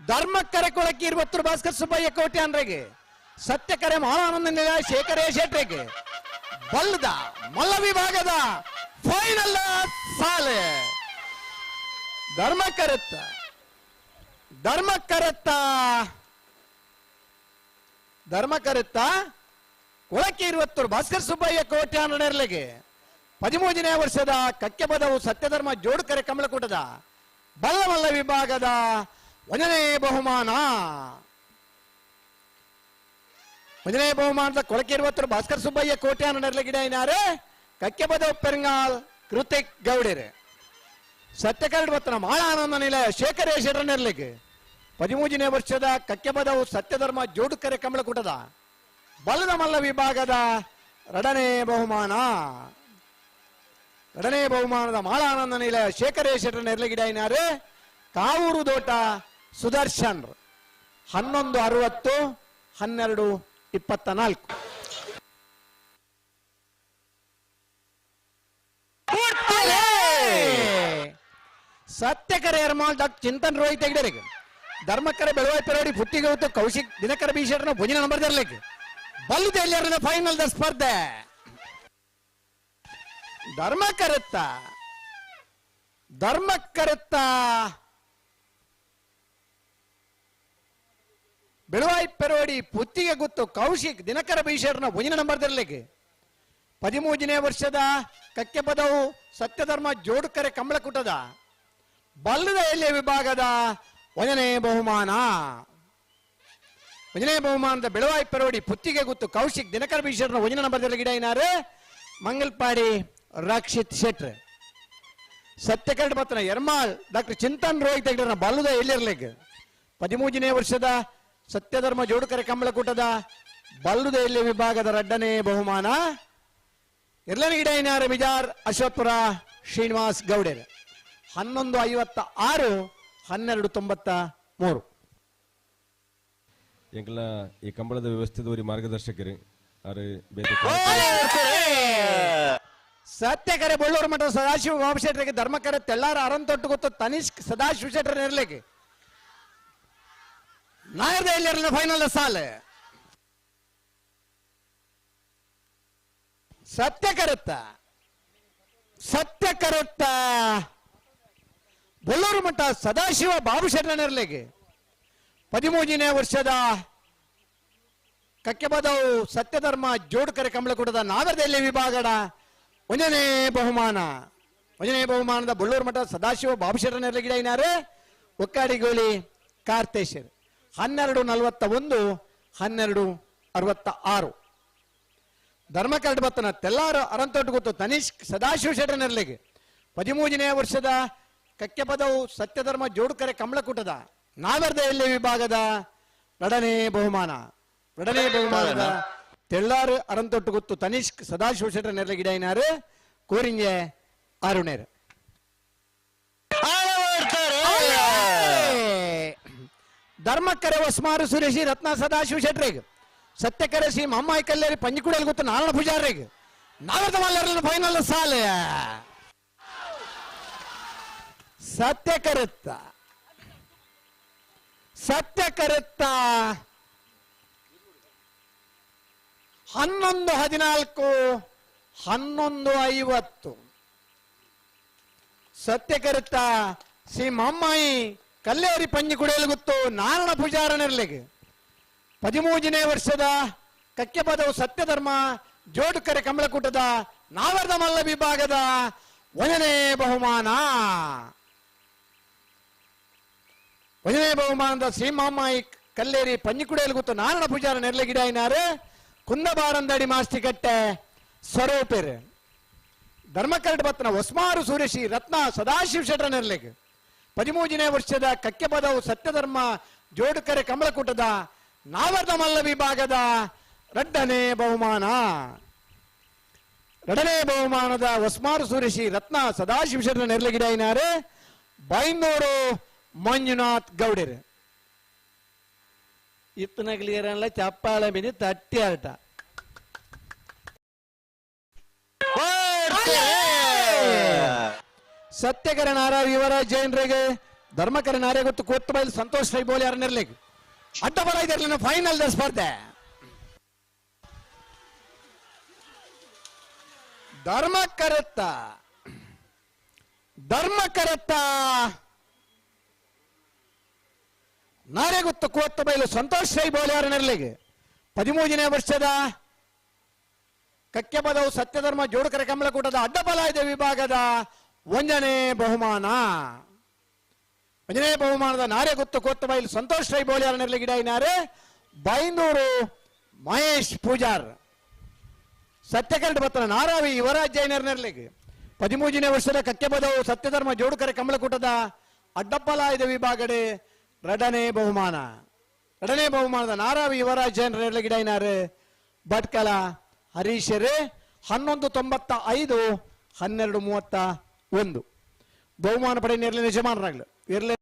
ಧರ್ಮಕ್ಕರೆ ಕೊಳಕ್ಕೆ 20 ಭಾಸ್ಕರ್ ಸುಬ್ಬಯ್ಯ ಕೋಟ್ಯಾನ್ರಿಗೆ, ಸತ್ಯಕರೆ ಮಹಾನಂದ ನಿಲಯ ಶೇಖರೇ ಶೆಟ್ರಿಗೆ, ಬಲ್ಲದ ಮಲ್ಲ ವಿಭಾಗದ ಫೈನಲ್ ಸಾಲೆ ಧರ್ಮಕ್ಕರೆತ್ತ ಕೊಳಕ್ಕೆ 20 ಭಾಸ್ಕರ್ ಸುಬ್ಬಯ್ಯ ಕೋಟ್ಯಾನರ್ಲೆಗೆ 13ನೇ ವರ್ಷದ ಕಕ್ಕೆ ಪದವು ಸತ್ಯಧರ್ಮ ಜೋಡುಕರೆ ಕಮಲಕೂಟದ ಬಲ್ಲಮಲ್ಲ ವಿಭಾಗದ 1ನೇ ಬಹುಮಾನ. 1ನೇ ಬಹುಮಾನದ ಕೊಳಕ್ಕೆ 20 ಭಾಸ್ಕರ್ ಸುಬ್ಬಯ್ಯ ಕೋಟ್ಯಾನರ್ಲೆಗಿಡ ಇನಾರೆ ಕಕ್ಕೆ ಪದವು ಪೆರಂಗಾಲ್ ಕೃತಿಕ್ ಗೌಡರೆ, ಸತ್ಯಕರಡ್ ಬತ್ತನ ಮಾಳಾನಂದ ನಿಲಯ ಶೇಖರೇ ಶೆಟ್ರನೆರ್ಲೆಗೆ 13ನೇ ವರ್ಷದ ಕಕ್ಕೆ ಪದವು ಸತ್ಯಧರ್ಮ ಜೋಡುಕರೆ ಕಮಲಕೂಟದ ಬಲ್ಲದ ಮಲ್ಲ ವಿಭಾಗದ 2ನೇ ಬಹುಮಾನ. 2ನೇ ಬಹುಮಾನದ ಮಾಳಾನಂದ ನಿಲಯ ಶೇಖರೇ ಶೆಟ್ರ ನೆರ್ಲಗಿಡ ಇನಾರೆ ಕಾವೂರು ದೋಟ ಸುದರ್ಶನ್ 11:60 12:24. ಸತ್ಯಕರೆ ಎರ್ಮಾಲ್ ಡಾಕ್ಟರ್ ಚಿಂತನ್ ರೋಹಿತ್ ಹೆಗ್ಡೆರಿಗೆ, ಧರ್ಮಕ್ಕರೆ ಬೆಳವಾಯಿ ಪೆರೋಡಿ ಪುಟ್ಟಿಗೆ ಹೊತ್ತು ಕೌಶಿಕ್ ದಿನಕರ ಬೀಶೆಟ್ನ ಭುಜಿನ ನಂಬರ್ ದರ್ಲಿಕ್ಕೆ ಬಲ್ಲುದೆಲ್ಲರ ಫೈನಲ್ ದ ಸ್ಪರ್ಧೆ ಧರ್ಮಕ್ಕರೆತ್ತ ಬೆಳವಾಯಿ ಪೆರೋಡಿ ಪುತ್ತಿಗೆ ಗುತ್ತು ಕೌಶಿಕ್ ದಿನಕರ ಬೀಶರ್ನ ಭುಜಿನ ನಂಬರ್ ದರ್ಲಿಕ್ಕೆ 13ನೇ ವರ್ಷದ ಕಕ್ಕೆ ಪದವು ಸತ್ಯಧರ್ಮ ಜೋಡುಕರೆ ಕಮಲಕೂಟದ ಬಲ್ಲದ ಎಲೆ ವಿಭಾಗದ 1ನೇ ಬಹುಮಾನ. 1ನೇ ಬಹುಮಾನದ ಬೆಳವಾಯಿ ಪೆರೋಡಿ ಪುತ್ತಿಗೆ ಗುತ್ತು ಕೌಶಿಕ್ ದಿನಕರ ಬೀಶರ್ನ ಭುಜಿನ ನಂಬರ್ ದರ್ಲಿಗಿಡ ಇನಾರೆ ಮಂಗಲ್ಪಾಡಿ ರಕ್ಷಿತ್ ಶೆಟ್ರ್, ಸತ್ಯಕರಡ್ ಬತ್ತನ ಎರ್ಮಾಳ್ ಡಾಕ್ಟರ್ ಚಿಂತನ್ ರೋಹಿತ್ ಹೆಗ್ಡರ್ನ ಬಲ್ಲುದ ಎಲ್ಲಿರ್ಲೆಗ್ 13ನೇ ವರ್ಷದ ಸತ್ಯಧರ್ಮ ಜೋಡುಕರೆ ಕಮಲಕೂಟದ ಬಲ್ಲುದ ಎಲ್ಲಿ ವಿಭಾಗದ 2ನೇ ಬಹುಮಾನ. ಇರ್ಲನಿಗಿಡ ಇನಾರೆ ಬಿಜಾರ್ ಅಶ್ವತ್ಪುರ ಶ್ರೀನಿವಾಸ್ ಗೌಡರ್ 11:56 12:93. ಎಂಕಲ ಈ ಕಂಬಳದ ವ್ಯವಸ್ಥೆದವರಿ ಮಾರ್ಗದರ್ಶಕರು ಸತ್ಯಕರೆ ಬಳ್ಳೂರು ಮಠ ಸದಾಶಿವ ಬಾಬು ಶೆಟ್ರಿಗೆ, ಧರ್ಮಕರೆ ತೆಲ್ಲಾರ ಅರಂತೊಟ್ಟು ಗೊತ್ತು ತನಿಷ್ಕ್ ಸದಾಶಿವ ಶೆಟ್ರ ನೆರ್ಲೆಗೆ ನಾಯರ್ದ ಎಲ್ಲಿರಲಿನ ಫೈನಲ್ ಸಾಲೆ ಸತ್ಯಕರೆತ್ತ ಬಳ್ಳೂರು ಮಠ ಸದಾಶಿವ ಬಾಬು ಶೆಟ್ರ ನೆರ್ಲೆಗೆ 13ನೇ ವರ್ಷದ ಕಕ್ಕೆ ಪದವು ಸತ್ಯಧರ್ಮ ಜೋಡುಕರೆ ಕಮಲಕೂಟದ ನಾಗರದೆಲ್ಲಿ ವಿಭಾಗದ 1ನೇ ಬಹುಮಾನ. 1ನೇ ಬಹುಮಾನದ ಬಳ್ಳೂರು ಮಠ ಸದಾಶಿವ ಬಾಬು ಶೆಟ್ರ ನೆರ್ಲೆಗಿಡ ಇನಾರೆ ಒಕ್ಕಾಡಿಗೋಳಿ ಕಾರ್ತೇಶರ್ 12:41 12:66. ಧರ್ಮಕರಡ್ ಬತ್ತನ ತೆಲ್ಲಾರು ಅರಂತೊಟ್ಟು ಗೊತ್ತು ತನಿಷ್ಕ್ ಸದಾಶಿವ ಶೆಟ್ರ ನೆರ್ಲೆಗೆ 13ನೇ ವರ್ಷದ ಕಕ್ಕೆ ಪದವು ಸತ್ಯಧರ್ಮ ಜೋಡುಕರೆ ಕಮಲಕೂಟದ ನಾಗರದ ಎಲ್ಲಿ ವಿಭಾಗದ 2ನೇ ಬಹುಮಾನ. 2ನೇ ಬಹುಮಾನದ ತೆಳ್ಳಾರು ಅರಂತೊಟ್ಟು ಗೊತ್ತು ತನಿಷ್ಕ್ ಸದಾಶಿವ ಶೆಟ್ರ ನೆರ್ಲೆಗಿಡ ಇನಾರು ಕೋರಿಂಜೆ ಆರುಣೇರ್. ಧರ್ಮಕ್ಕರೆ ಹೊಸ್ಮಾರು ಸುರೇಶಿ ರತ್ನ ಸದಾಶಿವ ಶೆಟ್ರಿಗೆ, ಸತ್ಯಕರೆ ಶ್ರೀ ಮಮ್ಮಾಯಿ ಕಲ್ಲೇರಿ ಪಂಜಿಕುಡಲ್ ಗೊತ್ತು ನಾರಾಯಣ ಪೂಜಾರಿಗೆ ನಾಗರದ ಮಲ್ಲರ ಫೈನಲ್ ಸಾಲೆ ಸತ್ಯಕರೆತ್ತ 11:14 11:50. ಸತ್ಯಕರೆತ್ತ ಶ್ರೀ ಮಮ್ಮಾಯಿ ಕಲ್ಲೇರಿ ಪಂಜಿ ಕುಡಿಯಲು ಗೊತ್ತು ನಾರಾಯಣ ಪೂಜಾರನೆರ್ಲೆಗೆ 13ನೇ ವರ್ಷದ ಕಕ್ಕೆ ಪದವು ಸತ್ಯಧರ್ಮ ಜೋಡುಕರೆ ಕಮಲಕೂಟದ ನಾವರ್ದ ಮಲ್ಲ ವಿಭಾಗದ 1ನೇ ಬಹುಮಾನ. 1ನೇ ಬಹುಮಾನದ ಶ್ರೀ ಮಮ್ಮಾಯಿ ಕಲ್ಲೇರಿ ಪಂಜಿ ಕುಡಿಯಲು ಗೊತ್ತು ನಾರಾಯಣ ಪೂಜಾರ ನೆರ್ಲೆಗಿಡ ಇನಾರೆ ಕುಂದಬಾರಂದಡಿ ಮಾಸ್ತಿಕಟ್ಟೆ ಸ್ವರೂಪೇರ್. ಧರ್ಮಕರಡ್ ಬತ್ತನ ಹೊಸ್ಮಾರು ಸೂರೇಶಿ ರತ್ನ ಸದಾಶಿವ ಶೆಟ್ರ ನೆರ್ಲೆಗೆ 13ನೇ ವರ್ಷದ ಕಕ್ಕೆ ಪದವು ಸತ್ಯಧರ್ಮ ಜೋಡುಕರೆ ಕಮಲಕೂಟದ ನಾವರ್ದ ಮಲ್ಲ ವಿಭಾಗದ 2ನೇ ಬಹುಮಾನ. 2ನೇ ಬಹುಮಾನದ ಹೊಸ್ಮಾರು ಸೂರೇಶಿ ರತ್ನ ಸದಾಶಿವ ಶೆಟ್ರ ನೆರ್ಲೆಗಿಡ ಇನಾರೆ ಬೈಂದೂರು ಮಂಜುನಾಥ್ ಗೌಡರ್. ಇತ್ತನ ಕ್ಲಿಯರ್ ಅಲ್ಲ ಚಪ್ಪಾಳೆ ಬಿನಿ ತಟ್ಟಿ ಆಟ ಸತ್ಯಕರ ನಾರಾಯಣ ಯುವರಾಜ್ ಜೈನ್ರಿಗೆ ಧರ್ಮಕರ ನಾರ್ಯ ಗೊತ್ತು ಕೋತ್ತಬೈಲ್ ಸಂತೋಷ್ ರೈ ಬೋಲಿ ಯಾರನ್ನಿರ್ಲಿಕ್ಕೆ ಅಡ್ಡಬಲ ಇದರಲ್ಲಿ ಫೈನಲ್ ಸ್ಪರ್ಧೆ ಧರ್ಮಕರತ್ತ ನಾರ್ಯ ಗೊತ್ತು ಕೋತ್ತಬೈಲು ಸಂತೋಷ್ ರೈ ಬೋಲಿ ಯಾರನ್ನಿರ್ಲಿಕ್ಕೆ 13ನೇ ವರ್ಷದ ಕಕ್ಕೆಬದವು ಸತ್ಯಧರ್ಮ ಜೋಡುಕರ ಕಮಲಕೂಟದ ಅಡ್ಡಬಲಾಯ್ದ ವಿಭಾಗದ ಒಂದನೇ ಬಹುಮಾನದ ನಾರ್ಯ ಗೊತ್ತು ಕೋತ್ತಬೈಲು ಸಂತೋಷ್ ರೈ ಬೋಲಿ ಯಾರನ್ನಿರ್ಲಿ ಗಿಡ ಇನಾರೆ ಬೈಂದೂರು ಮಹೇಶ್ ಪೂಜಾರ್ ಸತ್ಯಕರಡ್ ಬತ್ತನ ನಾರಾವಿ ಯುವರಾಜ್ ಜೈನರ್ನರ್ಲಿಗೆ 13ನೇ ವರ್ಷದ ಕಕ್ಕೆಬದವು ಸತ್ಯಧರ್ಮ ಜೋಡುಕರ ಕಮಲಕೂಟದ ಅಡ್ಡಬಲಾಯ್ದ ವಿಭಾಗಡೆ ಎರಡನೇ ಬಹುಮಾನದ ನಾರಾವಿ ಯುವರಾಜ್ ಜೈನರ್ನರ್ಲಿ ಗಿಡ ಇನಾರೆ ಭಟ್ಕಳ ಹರೀಶರೇ 1195 1231 ಬಹುಮಾನ ಪಡೆ ನೆರಳಿನ ಯಜಮಾನರಾಗಲು